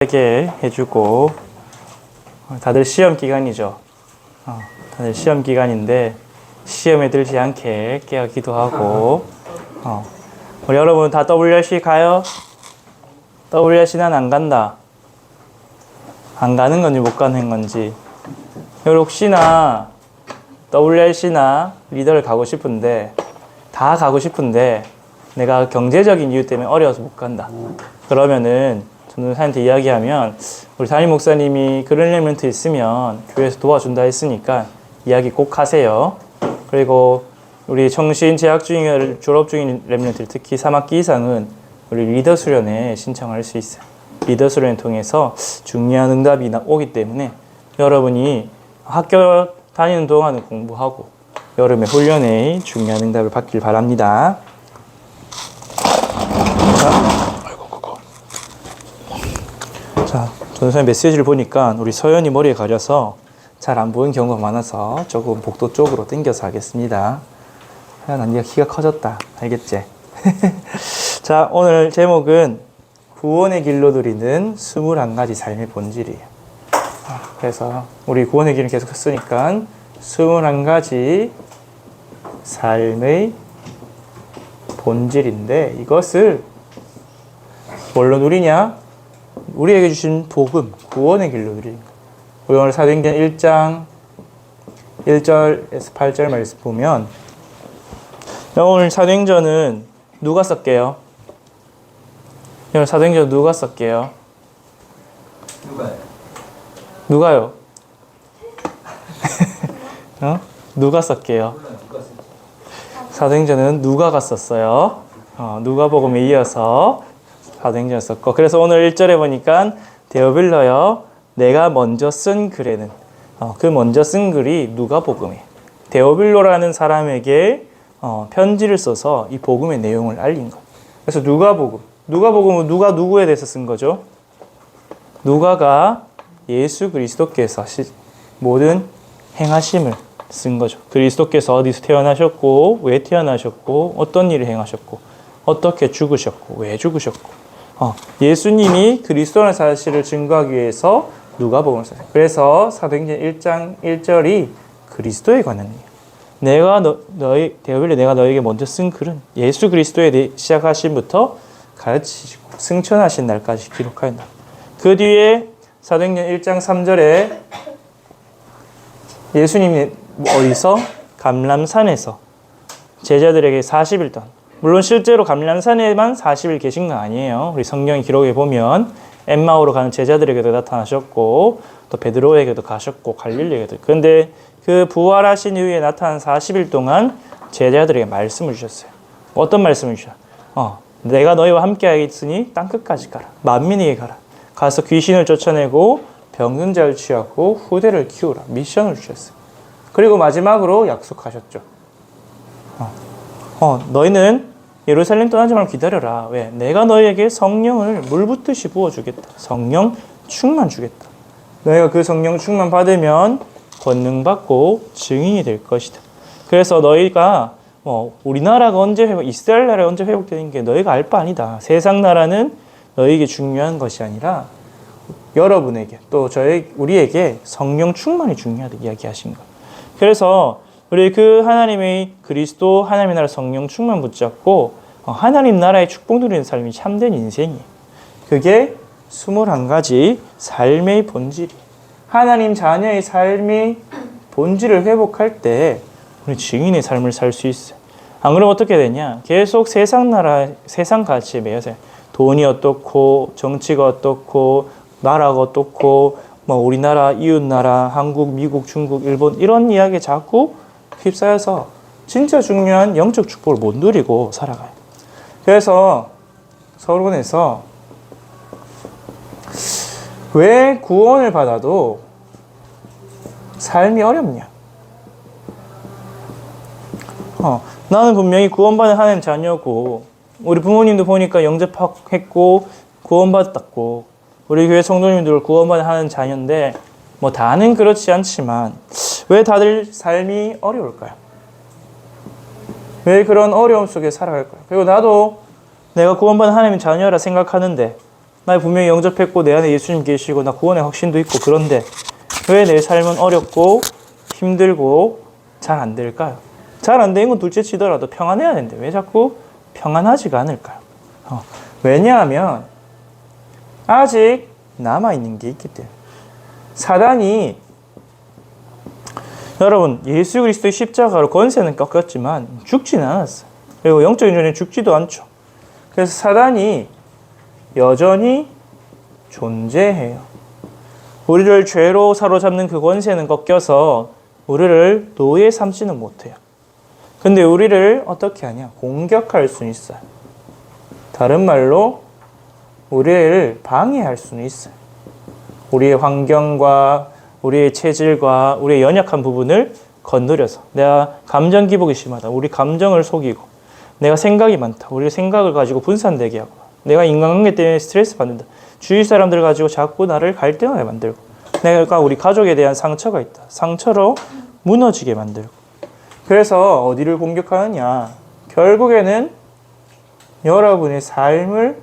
되게 해주고, 다들 시험 기간이죠. 다들 시험 기간인데 시험에 들지 않게 깨어 기도하고, 우리 여러분 다 WRC 가요? WRC 난 안 간다. 안 가는 건지 못 가는 건지. 여러분 혹시나 WRC나 리더를 가고 싶은데, 다 가고 싶은데 내가 경제적인 이유 때문에 어려워서 못 간다. 그러면은 전도사한테 이야기하면, 우리 담임 목사님이 그런 렘넌트 있으면 교회에서 도와준다 했으니까 이야기 꼭 하세요. 그리고 우리 청신 재학 중인, 졸업 중인 렘넌트, 특히 3학기 이상은 우리 리더 수련회 신청할 수 있어요. 리더 수련회 통해서 중요한 응답이 오기 때문에 여러분이 학교 다니는 동안은 공부하고 여름에 훈련에 중요한 응답을 받길 바랍니다. 자, 전도사님 메시지를 보니까 우리 서연이 머리에 가려서 잘 안 보이는 경우가 많아서 조금 복도 쪽으로 당겨서 하겠습니다. 서연아, 네가 키가 커졌다. 알겠지? 자, 오늘 제목은 구원의 길로 누리는 21가지 삶의 본질이에요. 그래서 우리 구원의 길을 계속 했으니까 21가지 삶의 본질인데, 이것을 뭘로 누리냐? 우리에게 주신 복음, 구원의 길로 누리는 거예요. 우리 오늘 사도행전 1장 1절에서 8절 말씀 보면, 오늘 사도행전은 누가 썼게요? 오늘 사도행전 누가 썼게요? 누가요? 누가 썼게요? 사도행전은 누가가 썼어요. 누가복음에 이어서 사도행전을 썼고, 그래서 오늘 1절에 보니까 데오빌러여 내가 먼저 쓴 글에는, 그 먼저 쓴 글이 누가복음이에요. 데오빌로라는 사람에게 편지를 써서 이 복음의 내용을 알린 거예요. 그래서 누가복음은 누가 누구에 대해서 쓴 거죠? 누가가 예수 그리스도께서 모든 행하심을 쓴 거죠. 그리스도께서 어디서 태어나셨고, 왜 태어나셨고, 어떤 일을 행하셨고, 어떻게 죽으셨고, 왜 죽으셨고, 예수님이 그리스도라는 사실을 증거하기 위해서 누가복음을 썼어요. 그래서 사도행전 1장 1절이 그리스도에 관한 얘기예요. 내가 너에게 먼저 쓴 글은 예수 그리스도에 대해 시작하심부터 가르치시고 승천하신 날까지 기록하였다. 그 뒤에 사도행전 1장 3절에 예수님이 어디서? 감람산에서 제자들에게 40일 동안, 물론 실제로 감람산에만 40일 계신 건 아니에요. 우리 성경 기록에 보면 엠마오로 가는 제자들에게도 나타나셨고, 또 베드로에게도 가셨고, 갈릴리에게도. 그런데 그 부활하신 이후에 나타난 40일 동안 제자들에게 말씀을 주셨어요. 어떤 말씀을 주셨어요? 내가 너희와 함께 하겠으니 땅끝까지 가라. 만민에게 가라. 가서 귀신을 쫓아내고 병든 자를 취하고 후대를 키우라. 미션을 주셨어요. 그리고 마지막으로 약속하셨죠. 너희는 예루살렘 떠나지 말고 기다려라. 왜? 내가 너희에게 성령을 물 붓듯이 부어주겠다. 성령 충만 주겠다. 너희가 그 성령 충만 받으면 권능 받고 증인이 될 것이다. 그래서 너희가 우리나라가 언제 이스라엘 나라가 언제 회복되는 게 너희가 알 바 아니다. 세상 나라는 너희에게 중요한 것이 아니라 여러분에게, 또 우리에게 성령 충만이 중요하다 이야기하신 거예요. 그래서 우리 그 하나님의 그리스도, 하나님의 나라 성령 충만 붙잡고 하나님 나라의 축복 누리는 삶이 참된 인생이에요. 그게 21가지 삶의 본질이에요. 하나님 자녀의 삶의 본질을 회복할 때 우리 증인의 삶을 살 수 있어요. 안 그러면 어떻게 되냐? 계속 세상 나라, 세상 가치에 매여서 돈이 어떻고, 정치가 어떻고, 나라가 어떻고, 우리나라, 이웃나라, 한국, 미국, 중국, 일본 이런 이야기에 자꾸 휩싸여서 진짜 중요한 영적 축복을 못 누리고 살아가요. 그래서 서론에서 왜 구원을 받아도 삶이 어렵냐? 나는 분명히 구원받은 하나님 자녀고, 우리 부모님도 보니까 영접했고 구원받았고, 우리 교회 성도님들 구원받은 하나님 자녀인데 다는 그렇지 않지만 왜 다들 삶이 어려울까요? 왜 그런 어려움 속에 살아갈까요? 그리고 나도 내가 구원받은 하나님의 자녀라 생각하는데 나 분명히 영접했고 내 안에 예수님 계시고 나 구원의 확신도 있고 그런데 왜 내 삶은 어렵고 힘들고 잘 안 될까요? 잘 안 되는 건 둘째 치더라도 평안해야 되는데 왜 자꾸 평안하지가 않을까요? 왜냐하면 아직 남아있는 게 있기 때문에. 사단이 여러분 예수 그리스도의 십자가로 권세는 꺾였지만 죽지는 않았어요. 그리고 영적인 존재는 죽지도 않죠. 그래서 사단이 여전히 존재해요. 우리를 죄로 사로잡는 그 권세는 꺾여서 우리를 노예 삼지는 못해요. 근데 우리를 어떻게 하냐? 공격할 수는 있어요. 다른 말로 우리를 방해할 수는 있어요. 우리의 환경과 우리의 체질과 우리의 연약한 부분을 건드려서 내가 감정 기복이 심하다. 우리 감정을 속이고 내가 생각이 많다. 우리 생각을 가지고 분산되게 하고 내가 인간관계 때문에 스트레스 받는다. 주위 사람들 가지고 자꾸 나를 갈등하게 만들고 내가 우리 가족에 대한 상처가 있다. 상처로 무너지게 만들고 그래서 어디를 공격하느냐? 결국에는 여러분의 삶을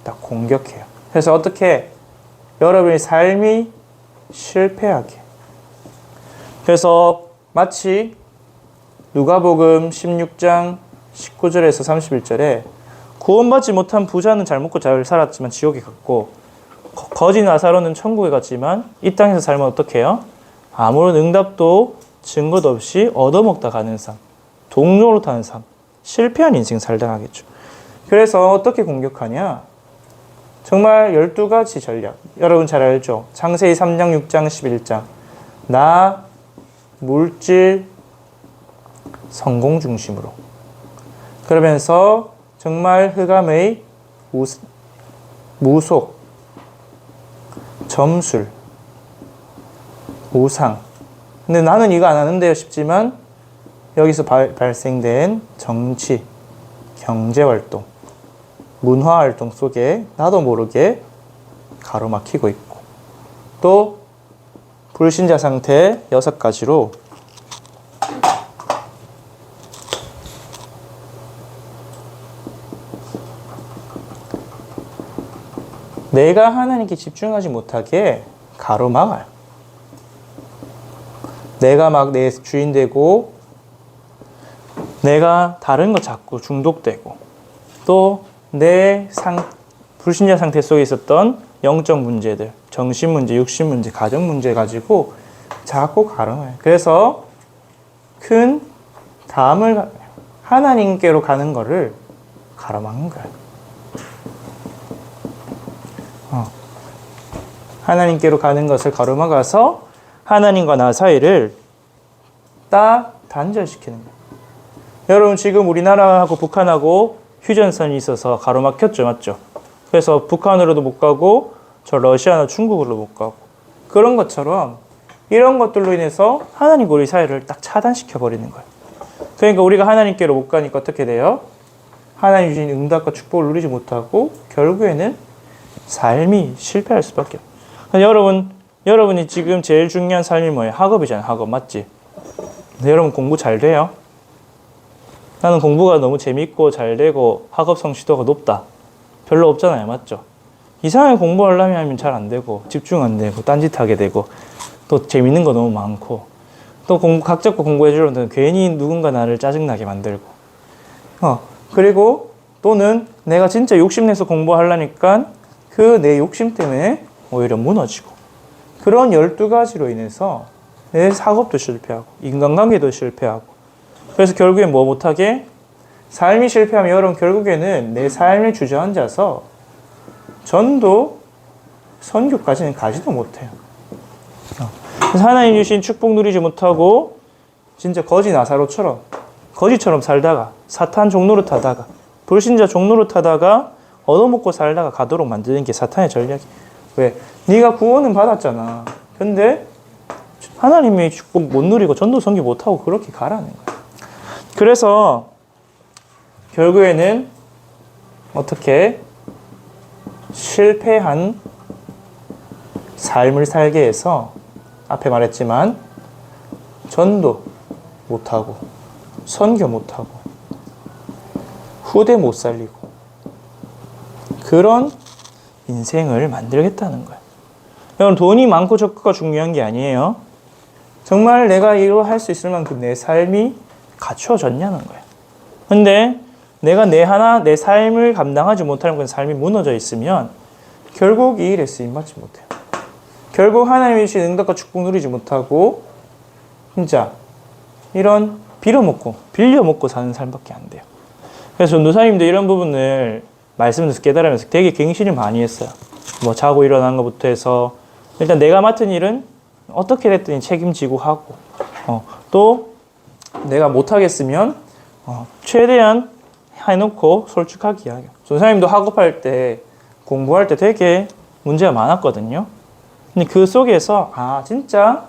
딱 공격해요. 그래서 어떻게 여러분의 삶이 실패하게. 그래서 마치 누가복음 16장 19절에서 31절에 구원받지 못한 부자는 잘 먹고 잘 살았지만 지옥에 갔고 거지 나사로는 천국에 갔지만 이 땅에서 살면 어떻게 해요? 아무런 응답도 증거도 없이 얻어먹다 가는 삶, 동료로 타는 삶, 실패한 인생 살다 가겠죠. 그래서 어떻게 공격하냐? 정말 12가지 전략. 여러분 잘 알죠? 창세기 3장, 6장, 11장. 나, 물질, 성공 중심으로. 그러면서 정말 흑암의 무속, 점술, 우상. 근데 나는 이거 안 하는데요 싶지만 여기서 발생된 정치, 경제활동, 문화활동 속에 나도 모르게 가로막히고 있고 또 불신자 상태 6가지로 내가 하나님께 집중하지 못하게 가로막아요. 내가 막 내 주인 되고 내가 다른 거 자꾸 중독되고 또 내 불신자 상태 속에 있었던 영적 문제들, 정신 문제, 육신 문제, 가정 문제 가지고 자꾸 가름해요. 그래서 큰 담을 하나님께로 가는 거를 가로막는 거예요. 하나님께로 가는 것을 가로막아서 하나님과 나 사이를 딱 단절시키는 거예요. 여러분 지금 우리나라하고 북한하고 휴전선이 있어서 가로막혔죠, 맞죠? 그래서 북한으로도 못 가고 저 러시아나 중국으로 못 가고 그런 것처럼 이런 것들로 인해서 하나님과 우리 사이를 딱 차단시켜 버리는 거예요. 그러니까 우리가 하나님께로 못 가니까 어떻게 돼요? 하나님 주신 응답과 축복을 누리지 못하고 결국에는 삶이 실패할 수밖에 없어요. 여러분이 지금 제일 중요한 삶이 뭐예요? 학업이잖아요. 학업 맞지? 근데 여러분 공부 잘 돼요? 나는 공부가 너무 재밌고 잘 되고 학업 성취도가 높다. 별로 없잖아요. 맞죠? 이상하게 공부하려면 잘 안 되고 집중 안 되고 딴짓하게 되고 또 재밌는 거 너무 많고 또 각 잡고 공부해 주려면 괜히 누군가 나를 짜증나게 만들고 그리고 또는 내가 진짜 욕심내서 공부하려니까 그 내 욕심 때문에 오히려 무너지고 그런 12가지로 인해서 내 학업도 실패하고 인간관계도 실패하고 그래서 결국엔 뭐 못하게? 삶이 실패하면 여러분 결국에는 내 삶에 주저앉아서 전도, 선교까지는 가지도 못해요. 그래서 하나님 주신 축복 누리지 못하고 진짜 거지 나사로처럼 거지처럼 살다가 사탄 종로로 타다가 불신자 종로로 타다가 얻어먹고 살다가 가도록 만드는 게 사탄의 전략이에요. 왜? 네가 구원은 받았잖아. 근데 하나님의 축복 못 누리고 전도 선교 못하고 그렇게 가라는 거야. 그래서 결국에는 어떻게 실패한 삶을 살게 해서 앞에 말했지만 전도 못하고 선교 못하고 후대 못 살리고 그런 인생을 만들겠다는 거예요. 여러분, 돈이 많고 적고가 중요한 게 아니에요. 정말 내가 이거 할 수 있을 만큼 내 삶이 갖춰졌냐는 거예요. 근데 내가 내 삶을 감당하지 못하는 그런 삶이 무너져 있으면 결국 이 일에 쓰임받지 못해요. 결국 하나님이 주신 응답과 축복 누리지 못하고 진짜 이런 빌어먹고 빌려먹고 사는 삶밖에 안 돼요. 그래서 전도사님도 이런 부분을 말씀에서 깨달으면서 되게 갱신을 많이 했어요. 뭐 자고 일어나는 것부터 해서 일단 내가 맡은 일은 어떻게 됐든 책임지고 하고 또 내가 못하겠으면 최대한 해놓고 솔직하게 이야기해요. 전도사님도 학업할 때 공부할 때 되게 문제가 많았거든요. 근데 그 속에서 진짜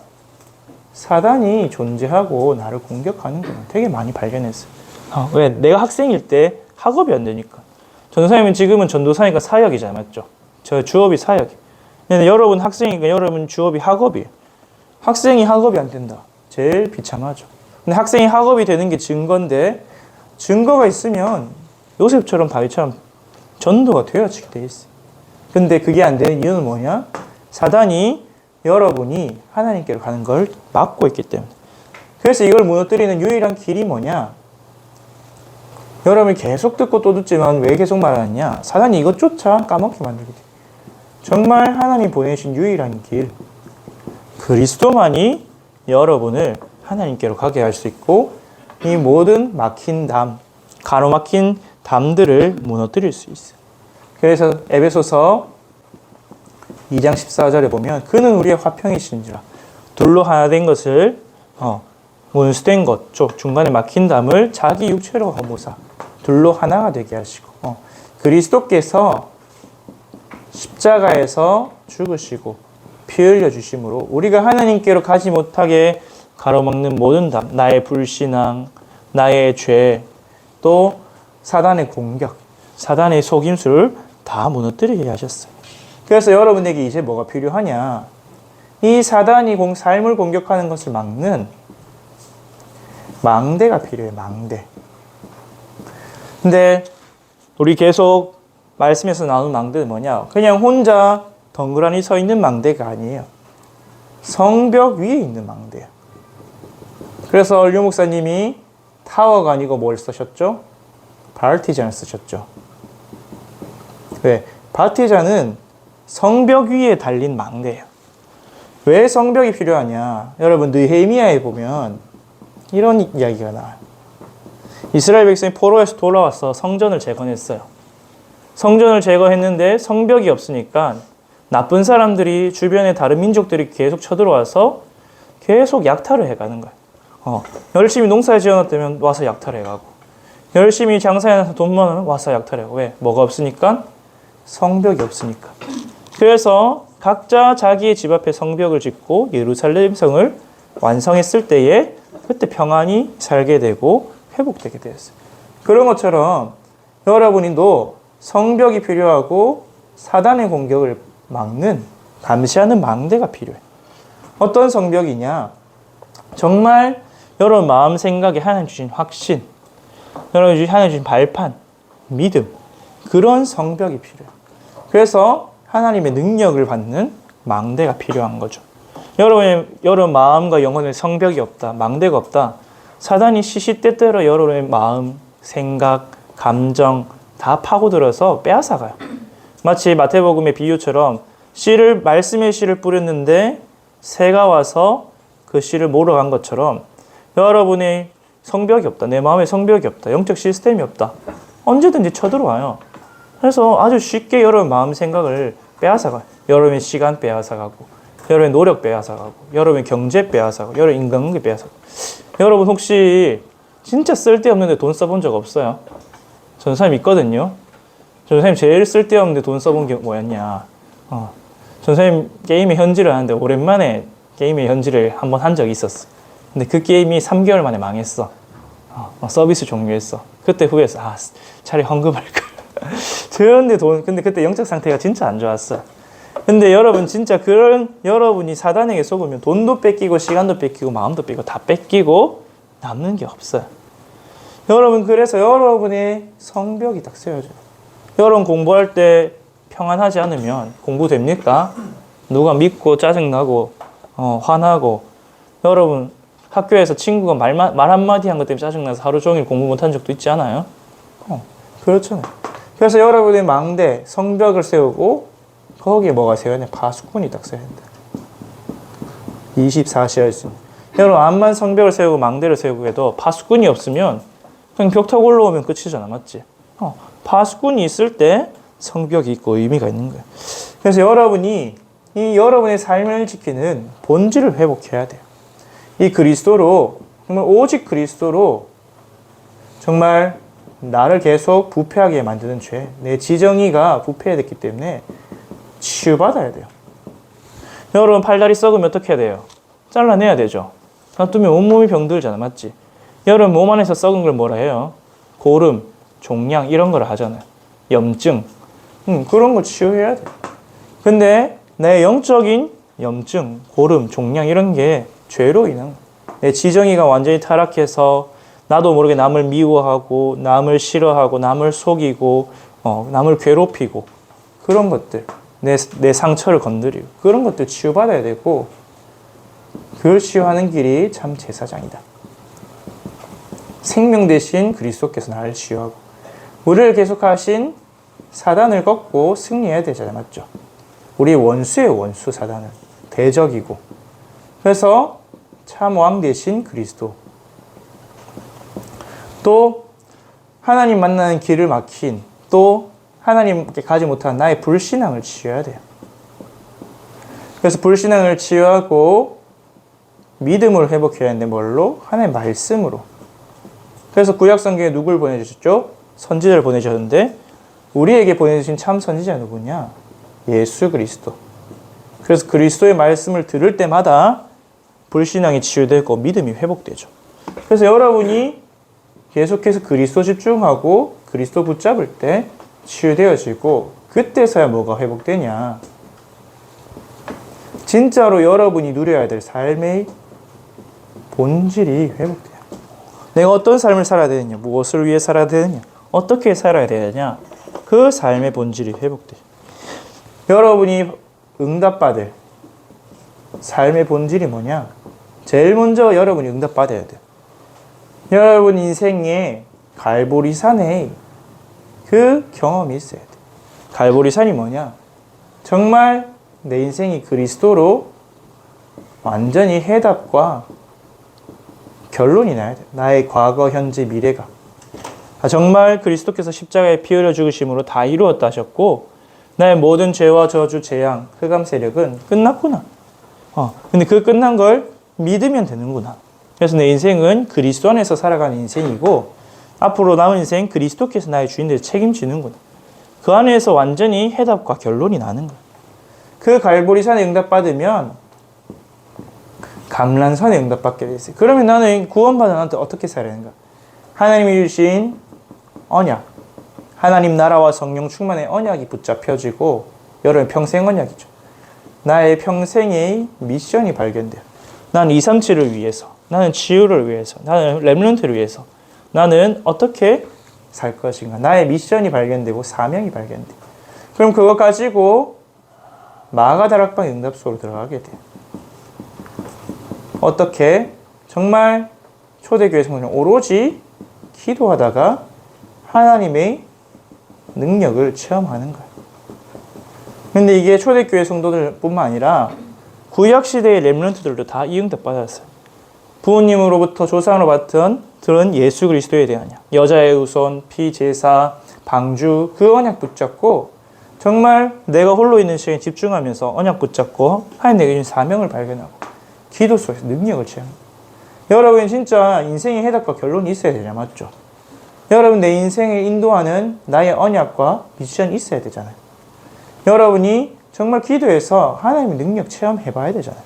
사단이 존재하고 나를 공격하는 걸 되게 많이 발견했어요. 왜? 내가 학생일 때 학업이 안 되니까. 전도사님은 지금은 전도사니까 사역이잖아요. 맞죠? 저 주업이 사역이에요. 근데 여러분 학생이니까 여러분 주업이 학업이에요. 학생이 학업이 안 된다. 제일 비참하죠. 근데 학생이 학업이 되는 게 증거인데 증거가 있으면 요셉처럼 다윗처럼 전도가 되어지게 돼 있어요. 근데 그게 안 되는 이유는 뭐냐? 사단이 여러분이 하나님께로 가는 걸 막고 있기 때문에. 그래서 이걸 무너뜨리는 유일한 길이 뭐냐? 여러분이 계속 듣고 또 듣지만 왜 계속 말하느냐? 사단이 이것조차 까먹게 만들게 돼요. 정말 하나님이 보내신 유일한 길, 그리스도만이 여러분을 하나님께로 가게 할 수 있고 이 모든 막힌 담, 가로막힌 담들을 무너뜨릴 수 있어요. 그래서 에베소서 2장 14절에 보면 그는 우리의 화평이신지라 둘로 하나 된 것을 문수된 것 쪽 중간에 막힌 담을 자기 육체로 허무사 둘로 하나가 되게 하시고 그리스도께서 십자가에서 죽으시고 피 흘려 주심으로 우리가 하나님께로 가지 못하게 가로막는 모든 담, 나의 불신앙, 나의 죄, 또 사단의 공격, 사단의 속임수를 다 무너뜨리게 하셨어요. 그래서 여러분에게 이제 뭐가 필요하냐? 이 사단이 삶을 공격하는 것을 막는 망대가 필요해요. 망대. 근데 우리 계속 말씀에서 나오는 망대는 뭐냐? 그냥 혼자 덩그러니 서 있는 망대가 아니에요. 성벽 위에 있는 망대예요. 그래서 류 목사님이 타워가 아니고 뭘 쓰셨죠? 바르티잔을 쓰셨죠. 왜? 바르티잔은 성벽 위에 달린 망대예요. 왜 성벽이 필요하냐? 여러분 느헤미야에 보면 이런 이야기가 나와요. 이스라엘 백성이 포로에서 돌아와서 성전을 재건했어요. 성전을 제거했는데 성벽이 없으니까 나쁜 사람들이 주변에 다른 민족들이 계속 쳐들어와서 계속 약탈을 해가는 거예요. 열심히 농사에 지어놨다면 와서 약탈해가고 열심히 장사해놔서 돈 많으면 와서 약탈해가고 왜? 뭐가 없으니까? 성벽이 없으니까. 그래서 각자 자기의 집 앞에 성벽을 짓고 예루살렘 성을 완성했을 때에 그때 평안히 살게 되고 회복되게 되었어요. 그런 것처럼 여러분도 성벽이 필요하고 사단의 공격을 막는 감시하는 망대가 필요해요. 어떤 성벽이냐? 정말 여러분 마음 생각에 하나님 주신 확신, 여러분 하나님 주신 발판, 믿음, 그런 성벽이 필요해요. 그래서 하나님의 능력을 받는 망대가 필요한 거죠. 여러분 마음과 영혼의 성벽이 없다, 망대가 없다. 사단이 시시때때로 여러분의 마음, 생각, 감정 다 파고들어서 빼앗아가요. 마치 마태복음의 비유처럼 말씀의 씨를 뿌렸는데 새가 와서 그 씨를 몰아간 것처럼 여러분의 성벽이 없다, 내 마음에 성벽이 없다, 영적 시스템이 없다. 언제든지 쳐들어와요. 그래서 아주 쉽게 여러분 마음 생각을 빼앗아가요. 여러분의 시간 빼앗아가고, 여러분의 노력 빼앗아가고, 여러분의 경제 빼앗아가고, 여러분의 인간관계 빼앗아가고. 여러분 혹시 진짜 쓸데없는데 돈 써본 적 없어요? 전사님 있거든요. 전사님 제일 쓸데없는데 돈 써본 게 뭐였냐? 전사님 게임의 현질을 하는데 오랜만에 게임의 현질을 한번 한 적이 있었어. 근데 그 게임이 3개월 만에 망했어. 서비스 종료했어. 그때 후회했어. 차라리 헌금할걸. 근데 그때 영적 상태가 진짜 안 좋았어. 근데 여러분 진짜 그런 여러분이 사단에게 속으면 돈도 뺏기고 시간도 뺏기고 마음도 뺏기고 다 뺏기고 남는 게 없어요. 여러분 그래서 여러분의 성벽이 딱 세워져요. 여러분 공부할 때 평안하지 않으면 공부됩니까? 누가 믿고 짜증나고 화나고 여러분 학교에서 친구가 말 한마디 한 것 때문에 짜증나서 하루 종일 공부 못한 적도 있지 않아요? 그렇잖아요. 그래서 여러분의 망대, 성벽을 세우고 거기에 뭐가 세워야 돼? 파수꾼이 딱 세워야 된다. 24시간. 여러분 암만 성벽을 세우고 망대를 세우고 해도 파수꾼이 없으면 그냥 벽 타고 올라오면 끝이잖아. 맞지? 파수꾼이 있을 때 성벽이 있고 의미가 있는 거예요. 그래서 여러분이 이 여러분의 삶을 지키는 본질을 회복해야 돼요. 이 그리스도로 정말 오직 그리스도로 정말 나를 계속 부패하게 만드는 죄, 내 지정의가 부패됐기 때문에 치유받아야 돼요. 여러분 팔다리 썩으면 어떻게 해야 돼요? 잘라내야 되죠. 놔두면 온몸이 병들잖아. 맞지? 여러분 몸 안에서 썩은 걸 뭐라 해요? 고름, 종양 이런 걸 하잖아요. 염증. 그런 거 치유해야 돼. 근데 내 영적인 염증, 고름, 종양 이런 게 죄로 인한 거야. 내 지정의가 완전히 타락해서 나도 모르게 남을 미워하고 남을 싫어하고 남을 속이고 남을 괴롭히고 그런 것들 내 상처를 건드리고 그런 것들 치유받아야 되고 그걸 치유하는 길이 참 제사장이다. 생명 대신 그리스도께서 나를 치유하고 우리를 계속하신 사단을 꺾고 승리해야 되잖아요. 맞죠? 우리 원수의 원수 사단은 대적이고 그래서 참 왕 대신 그리스도 또 하나님 만나는 길을 막힌 또 하나님께 가지 못한 나의 불신앙을 치유해야 돼요. 그래서 불신앙을 치유하고 믿음을 회복해야 하는데 뭘로? 하나님의 말씀으로. 그래서 구약성경에 누굴 보내주셨죠? 선지자를 보내주셨는데 우리에게 보내주신 참 선지자 누구냐? 예수 그리스도. 그래서 그리스도의 말씀을 들을 때마다 불신앙이 치유되고 믿음이 회복되죠. 그래서 여러분이 계속해서 그리스도 집중하고 그리스도 붙잡을 때 치유되어지고 그때서야 뭐가 회복되냐? 진짜로 여러분이 누려야 될 삶의 본질이 회복돼요. 내가 어떤 삶을 살아야 되느냐? 무엇을 위해 살아야 되느냐? 어떻게 살아야 되느냐? 그 삶의 본질이 회복돼요. 여러분이 응답받을 삶의 본질이 뭐냐? 제일 먼저 여러분이 응답받아야 돼요. 여러분 인생에 갈보리산에 그 경험이 있어야 돼요. 갈보리산이 뭐냐? 정말 내 인생이 그리스도로 완전히 해답과 결론이 나야 돼. 나의 과거, 현재, 미래가. 정말 그리스도께서 십자가에 피 흘려 죽으심으로 다 이루었다 하셨고 나의 모든 죄와 저주, 재앙, 흑암 세력은 끝났구나. 근데 그 끝난 걸 믿으면 되는구나. 그래서 내 인생은 그리스도 안에서 살아가는 인생이고 앞으로 남은 인생 그리스도께서 나의 주인들을 책임지는구나. 그 안에서 완전히 해답과 결론이 나는 거야. 그 갈보리산에 응답받으면 감람산에 응답받게 돼 있어요. 그러면 나는 구원받은 나한테 어떻게 살아야 하는가? 하나님이 주신 언약, 하나님 나라와 성령 충만의 언약이 붙잡혀지고 여러분 평생 언약이죠. 나의 평생의 미션이 발견돼요. 나는 237을 위해서, 나는 치유를 위해서, 나는 렘넌트를 위해서 나는 어떻게 살 것인가? 나의 미션이 발견되고 사명이 발견돼. 그럼 그거 가지고 마가다락방 응답소로 들어가게 돼요. 어떻게? 정말 초대교회 성도는 오로지 기도하다가 하나님의 능력을 체험하는 거예요. 근데 이게 초대교회 성도들 뿐만 아니라 구약시대의 렘넌트들도 다 이 응답 받았어요. 부모님으로부터 조상으로 받은 들은 예수 그리스도에 대한 언약, 여자의 후손, 피제사, 방주 그 언약 붙잡고 정말 내가 홀로 있는 시간에 집중하면서 언약 붙잡고 하나님 내게 주신 사명을 발견하고 기도 속에서 능력을 체험합니다. 여러분 진짜 인생의 해답과 결론이 있어야 되냐 맞죠? 여러분 내 인생을 인도하는 나의 언약과 미션이 있어야 되잖아요. 여러분이 정말 기도해서 하나님의 능력 체험해봐야 되잖아요.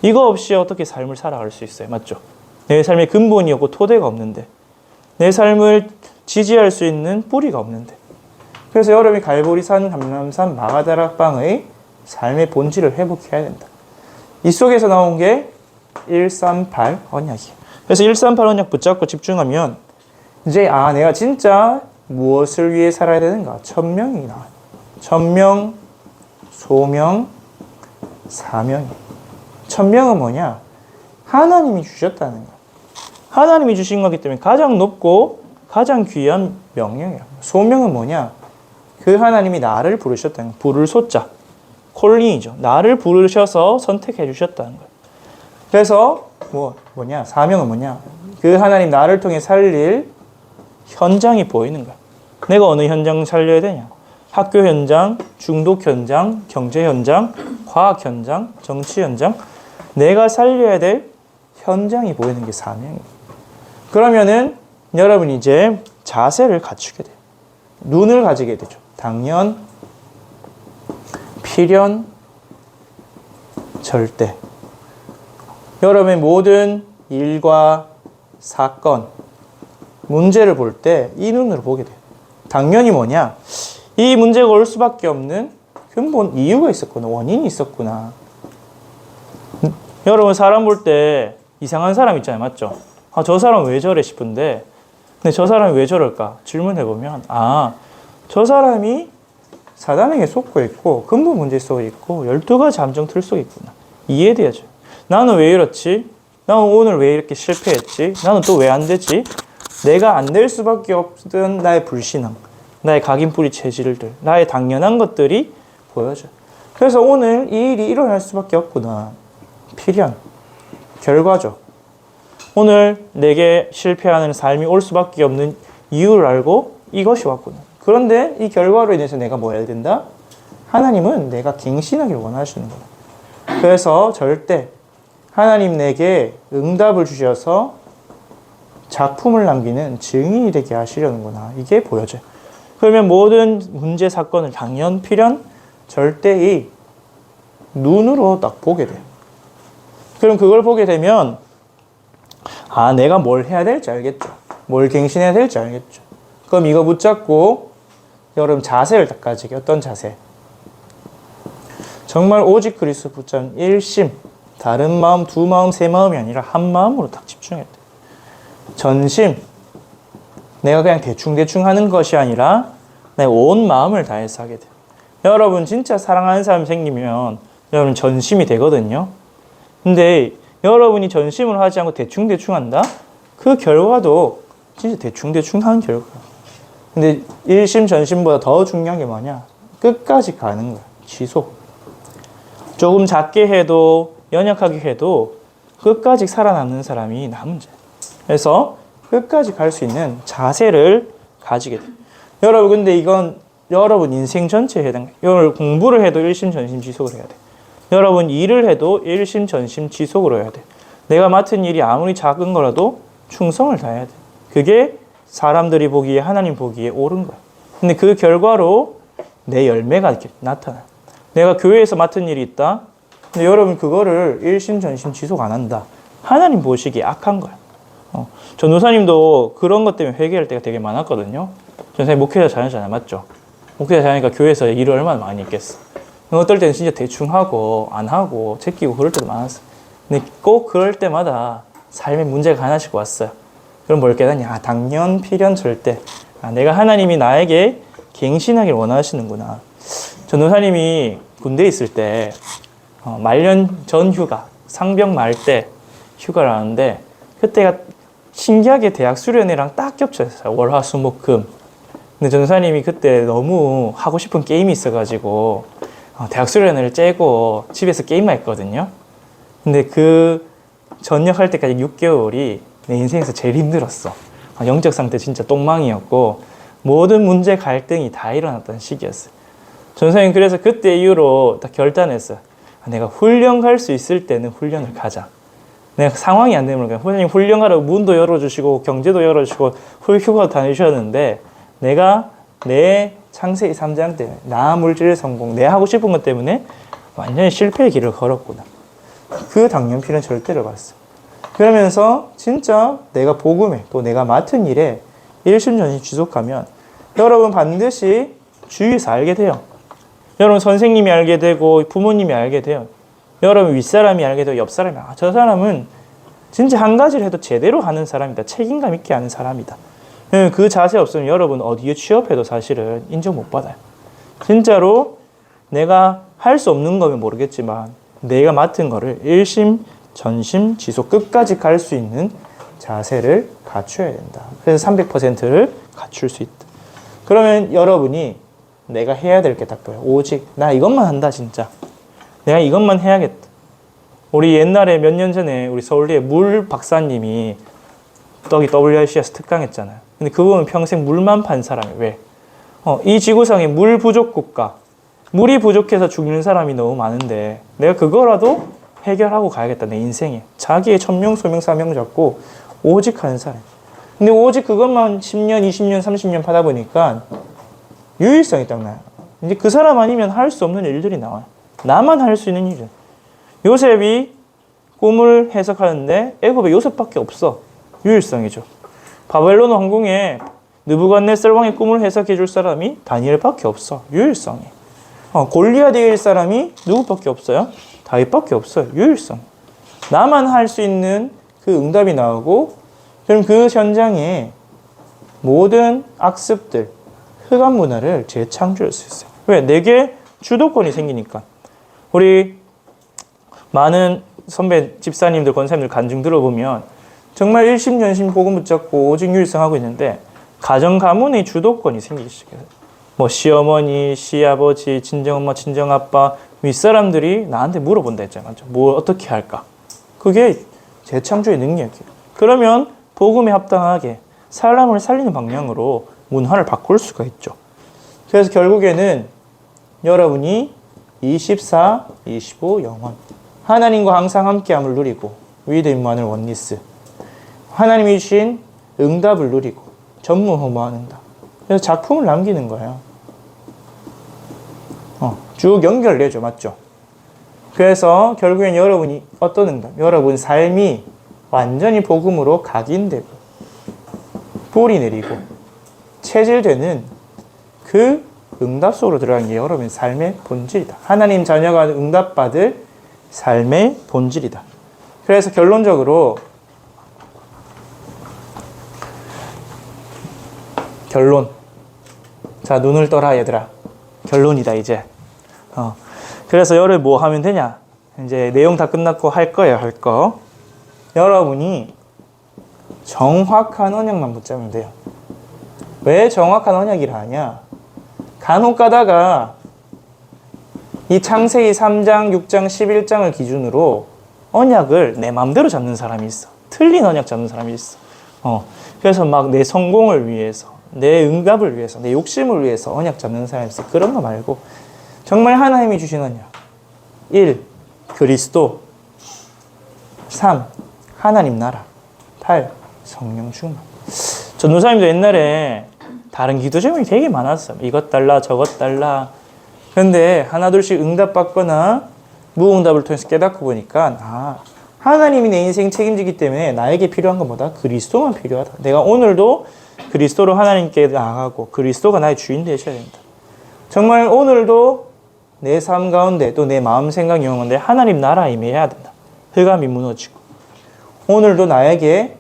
이거 없이 어떻게 삶을 살아갈 수 있어요? 맞죠? 내 삶의 근본이 없고 토대가 없는데 내 삶을 지지할 수 있는 뿌리가 없는데 그래서 여러분이 갈보리산, 감람산, 마가다락방의 삶의 본질을 회복해야 된다. 이 속에서 나온 게 138 언약이에요. 그래서 138 언약 붙잡고 집중하면 이제 내가 진짜 무엇을 위해 살아야 되는가? 천명이 나와요. 천명, 소명, 사명이. 천명은 뭐냐? 하나님이 주셨다는 거야. 하나님이 주신 거기 때문에 가장 높고 가장 귀한 명령이야. 소명은 뭐냐? 그 하나님이 나를 부르셨다는 거야. 부를 소자. 콜링이죠. 나를 부르셔서 선택해 주셨다는 거야. 그래서 뭐냐? 사명은 뭐냐? 그 하나님 나를 통해 살릴 현장이 보이는 거야. 내가 어느 현장 살려야 되냐? 학교 현장, 중독 현장, 경제 현장, 과학 현장, 정치 현장. 내가 살려야 될 현장이 보이는 게 사명이에요. 그러면은 여러분 이제 자세를 갖추게 돼요. 눈을 가지게 되죠. 당연, 필연, 절대. 여러분의 모든 일과 사건, 문제를 볼 때 이 눈으로 보게 돼요. 당연히 뭐냐? 이 문제가 올 수밖에 없는 근본 이유가 있었구나. 원인이 있었구나. 여러분 사람 볼 때 이상한 사람 있잖아요. 맞죠? 아, 저 사람 왜 저래 싶은데 근데 저 사람이 왜 저럴까? 질문해보면 저 사람이 사단에게 속고 있고 근본 문제 속에 있고 12가지 함정틀 속에 있구나. 이해돼야죠. 나는 왜 이렇지? 나는 오늘 왜 이렇게 실패했지? 나는 또 왜 안 되지? 내가 안 될 수밖에 없던 나의 불신앙, 나의 각인뿌리 체질들, 나의 당연한 것들이 보여져요. 그래서 오늘 이 일이 일어날 수밖에 없구나. 필연, 결과죠. 오늘 내게 실패하는 삶이 올 수밖에 없는 이유를 알고 이것이 왔구나. 그런데 이 결과로 인해서 내가 뭐 해야 된다? 하나님은 내가 갱신하길 원하시는 거다. 그래서 절대 하나님 내게 응답을 주셔서 작품을 남기는 증인이 되게 하시려는구나. 이게 보여져요. 그러면 모든 문제, 사건을 당연, 필연, 절대의 눈으로 딱 보게 돼요. 그럼 그걸 보게 되면 내가 뭘 해야 될지 알겠죠. 뭘 갱신해야 될지 알겠죠. 그럼 이거 붙잡고 여러분 자세를 딱 가지게. 어떤 자세? 정말 오직 그리스도 붙잡는 일심, 다른 마음, 두 마음, 세 마음이 아니라 한 마음으로 딱 집중해야 돼. 전심, 내가 그냥 대충 하는 것이 아니라 내 온 마음을 다해서 하게 돼. 여러분 진짜 사랑하는 사람 생기면 여러분 전심이 되거든요. 근데 여러분이 전심을 하지 않고 대충 한다? 그 결과도 진짜 대충 하는 결과야. 근데 일심 전심보다 더 중요한 게 뭐냐? 끝까지 가는 거야. 지속. 조금 작게 해도 연약하게 해도 끝까지 살아남는 사람이 남은 자야. 그래서 끝까지 갈 수 있는 자세를 가지게 돼. 여러분 근데 이건 여러분 인생 전체에 해당해. 여러분 공부를 해도 일심 전심 지속을 해야 돼. 여러분 일을 해도 일심 전심 지속으로 해야 돼. 내가 맡은 일이 아무리 작은 거라도 충성을 다해야 돼. 그게 사람들이 보기에 하나님 보기에 옳은 거야. 근데 그 결과로 내 열매가 이렇게 나타나. 내가 교회에서 맡은 일이 있다. 근데 여러분 그거를 일심 전심 지속 안 한다. 하나님 보시기에 악한 거야. 전도사님도 그런 것 때문에 회개할 때가 되게 많았거든요. 전도사님 목회자 자녀잖아요. 맞죠? 목회자 자녀니까 교회에서 일을 얼마나 많이 했겠어. 어떨 때는 진짜 대충 하고 안 하고 제끼고 그럴 때도 많았어. 근데 꼭 그럴 때마다 삶에 문제가 하나씩 왔어요. 그럼 뭘 깨닫냐? 당연, 필연, 절대. 내가 하나님이 나에게 갱신하길 원하시는구나. 전도사님이 군대에 있을 때 말년 전 휴가, 상병 말 때 휴가를 하는데 그때가 신기하게 대학 수련회랑 딱 겹쳤어요. 월, 화, 수, 목, 금. 근데 전도사님이 그때 너무 하고 싶은 게임이 있어가지고 대학 수련회를 째고 집에서 게임만 했거든요. 근데 그 전역할 때까지 6개월이 내 인생에서 제일 힘들었어. 영적 상태 진짜 똥망이었고 모든 문제, 갈등이 다 일어났던 시기였어요. 전도사님 그래서 그때 이후로 딱 결단했어요. 내가 훈련 갈 수 있을 때는 훈련을 가자. 내가 상황이 안 되면 후배님 훈련 가라고 문도 열어주시고 경제도 열어주시고 휴가도 다니셨는데 내가 내 창세기 3장 때문에 나 물질 성공, 내 하고 싶은 것 때문에 완전히 실패의 길을 걸었구나. 그 당연 필연 절대를 봤어. 그러면서 진짜 내가 복음에 또 내가 맡은 일에 일심전심 지속하면 여러분 반드시 주위에서 알게 돼요. 여러분 선생님이 알게 되고 부모님이 알게 돼요. 여러분 윗사람이 알게 되고 옆사람이 저 사람은 진짜 한 가지를 해도 제대로 하는 사람이다. 책임감 있게 하는 사람이다. 그 자세 없으면 여러분 어디에 취업해도 사실은 인정 못 받아요. 진짜로 내가 할 수 없는 거면 모르겠지만 내가 맡은 거를 일심, 전심, 지속 끝까지 갈 수 있는 자세를 갖춰야 된다. 그래서 300%를 갖출 수 있다. 그러면 여러분이 내가 해야 될 게 딱 보여요. 오직 나 이것만 한다 진짜. 내가 이것만 해야겠다. 우리 옛날에 몇 년 전에 우리 서울대 물 박사님이 떡이 WRC에서 특강했잖아요. 근데 그분은 평생 물만 판 사람이에요. 왜? 이 지구상에 물 부족 국가, 물이 부족해서 죽는 사람이 너무 많은데 내가 그거라도 해결하고 가야겠다. 내 인생에. 자기의 천명, 소명, 사명 잡고 오직 하는 사람. 근데 오직 그것만 10년, 20년, 30년 하다 보니까 유일성이 딱 나요. 이제 그 사람 아니면 할 수 없는 일들이 나와요. 나만 할 수 있는 일은. 요셉이 꿈을 해석하는데 애굽에 요셉밖에 없어. 유일성이죠. 바벨론 왕궁에 느부갓네살 왕의 꿈을 해석해 줄 사람이 다니엘밖에 없어. 유일성이. 골리앗 이길 사람이 누구밖에 없어요? 다윗밖에 없어요. 유일성. 나만 할 수 있는 그 응답이 나오고 그럼 그 현장에 모든 악습들, 흑암 문화를 재창조할 수 있어요. 왜? 내게 주도권이 생기니까. 우리 많은 선배 집사님들, 권사님들 간증 들어보면 정말 일심전심 복음 붙잡고 오직 유일성하고 있는데 가정 가문의 주도권이 생기기 시작해요. 뭐 시어머니, 시아버지, 친정엄마, 친정아빠 윗사람들이 나한테 물어본다 했잖아요. 뭘 어떻게 할까? 그게 재창조의 능력이에요. 그러면 복음에 합당하게 사람을 살리는 방향으로 문화를 바꿀 수가 있죠. 그래서 결국에는 여러분이 24, 25 영원 하나님과 항상 함께함을 누리고 with 임마누엘 원리스 하나님이 주신 응답을 누리고 전무후무하는 다. 그래서 작품을 남기는 거예요. 쭉 연결되죠. 맞죠? 그래서 결국엔 여러분이 어떤 응답? 여러분 삶이 완전히 복음으로 각인되고 뿌리 내리고 체질되는 그 응답 속으로 들어간 게 여러분의 삶의 본질이다. 하나님 자녀가 응답받을 삶의 본질이다. 그래서 결론적으로 결론. 자, 눈을 떠라 얘들아. 결론이다 이제. 그래서 여러분 뭐 하면 되냐? 이제 내용 다 끝났고 할 거예요, 할 거. 여러분이 정확한 언약만 붙잡으면 돼요. 왜 정확한 언약이라 하냐? 간혹 가다가 이 창세기 3장, 6장, 11장을 기준으로 언약을 내 마음대로 잡는 사람이 있어. 틀린 언약 잡는 사람이 있어. 그래서 막 내 성공을 위해서, 내 응답을 위해서, 내 욕심을 위해서 언약 잡는 사람이 있어. 그런 거 말고 정말 하나님이 주신 언약. 1. 그리스도. 3. 하나님 나라. 8. 성령 충만. 전도사님도 옛날에 다른 기도 제목이 되게 많았어요. 이것 달라 저것 달라. 그런데 하나둘씩 응답받거나 무응답을 통해서 깨닫고 보니까 하나님이 내 인생 책임지기 때문에 나에게 필요한 것보다 그리스도만 필요하다. 내가 오늘도 그리스도로 하나님께 나아가고 그리스도가 나의 주인 되셔야 된다. 정말 오늘도 내 삶 가운데 또 내 마음 생각 영혼 가운데 하나님 나라 임해야 된다. 흑암이 무너지고 오늘도 나에게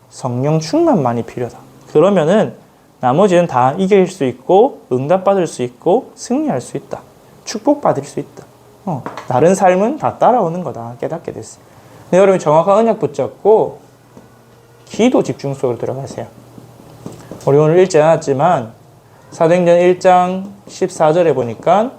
성령 충만만이 필요하다. 그러면은 나머지는 다 이길 수 있고 응답받을 수 있고 승리할 수 있다. 축복받을 수 있다. 다른 삶은 다 따라오는 거다. 깨닫게 됐어요. 근데 여러분이 정확한 언약 붙잡고 기도 집중 속으로 들어가세요. 우리 오늘 읽지 않았지만 사도행전 1장 14절에 보니까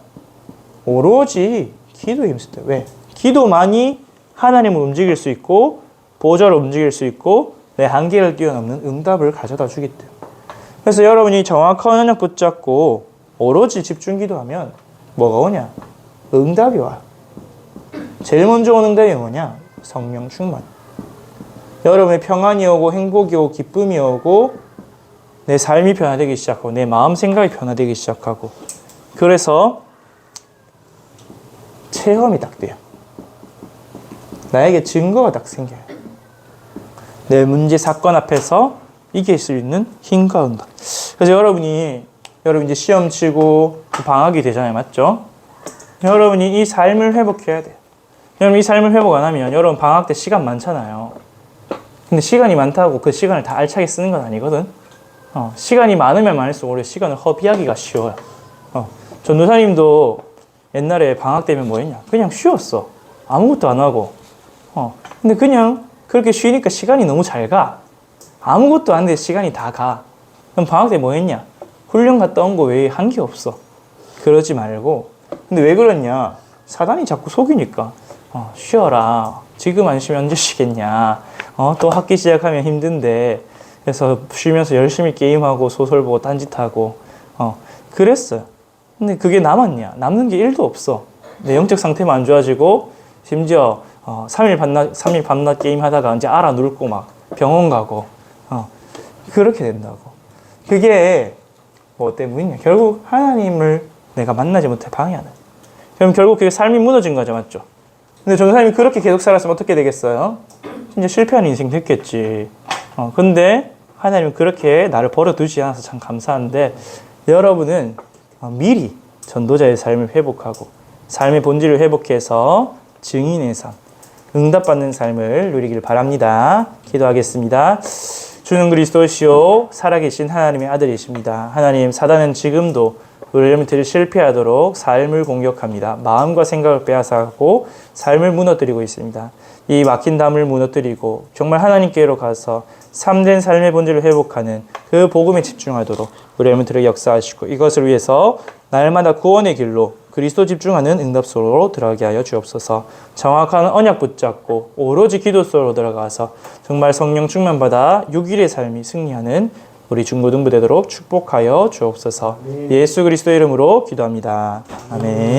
오로지 기도에 힘쓰다. 왜? 기도만이 하나님을 움직일 수 있고 보좌를 움직일 수 있고 내 한계를 뛰어넘는 응답을 가져다 주기 때문에. 그래서 여러분이 정확한 언약 붙잡고 오로지 집중 기도하면 뭐가 오냐? 응답이 와요. 제일 먼저 오는 응답이 뭐냐? 성령 충만. 여러분의 평안이 오고 행복이 오고 기쁨이 오고 내 삶이 변화되기 시작하고 내 마음 생각이 변화되기 시작하고 그래서 체험이 딱 돼요. 나에게 증거가 딱 생겨요. 내 문제 사건 앞에서 이길 수 있는 힘과 응답. 그래서 여러분 이제 시험 치고 방학이 되잖아요. 맞죠? 여러분이 이 삶을 회복해야 돼요. 여러분 이 삶을 회복 안 하면 여러분 방학 때 시간 많잖아요. 근데 시간이 많다고 그 시간을 다 알차게 쓰는 건 아니거든. 시간이 많으면 많을수록 오히려 시간을 허비하기가 쉬워요. 전도사님도 옛날에 방학 되면 뭐 했냐? 그냥 쉬었어. 아무것도 안 하고. 근데 그냥 그렇게 쉬니까 시간이 너무 잘 가. 아무것도 안 돼 시간이 다 가. 그럼 방학 때 뭐 했냐? 훈련 갔다 온 거 외에 한 게 없어. 그러지 말고. 근데 왜 그러냐? 사단이 자꾸 속이니까. 쉬어라. 지금 안 쉬면 언제 쉬겠냐? 또 학기 시작하면 힘든데. 그래서 쉬면서 열심히 게임하고 소설 보고 딴짓하고. 그랬어요. 근데 그게 남았냐? 남는 게 1도 없어. 내 영적 상태만 안 좋아지고, 심지어 3일 밤낮 게임 하다가 이제 알아 눕고 막 병원 가고, 그렇게 된다고. 그게 뭐 때문이냐? 결국 하나님을 내가 만나지 못해 방해하는. 그럼 결국 그게 삶이 무너진 거죠, 맞죠? 근데 전도사님이 그렇게 계속 살았으면 어떻게 되겠어요? 진짜 실패하는 인생 됐겠지. 근데 하나님은 그렇게 나를 버려두지 않아서 참 감사한데, 여러분은 미리 전도자의 삶을 회복하고 삶의 본질을 회복해서 증인의 삶, 응답받는 삶을 누리길 바랍니다. 기도하겠습니다. 주는 그리스도시요 살아계신 하나님의 아들이십니다. 하나님, 사단은 지금도 우리 여러분들이 실패하도록 삶을 공격합니다. 마음과 생각을 빼앗아가고 삶을 무너뜨리고 있습니다. 이 막힌 담을 무너뜨리고 정말 하나님께로 가서 참된 삶의 본질을 회복하는 그 복음에 집중하도록 우리 여러분들에게 역사하시고, 이것을 위해서 날마다 구원의 길로 그리스도 집중하는 응답소로 들어가게 하여 주옵소서. 정확한 언약 붙잡고 오로지 기도소로 들어가서 정말 성령 충만받아 6일의 삶이 승리하는 우리 중고등부 되도록 축복하여 주옵소서. 예수 그리스도 이름으로 기도합니다. 아멘.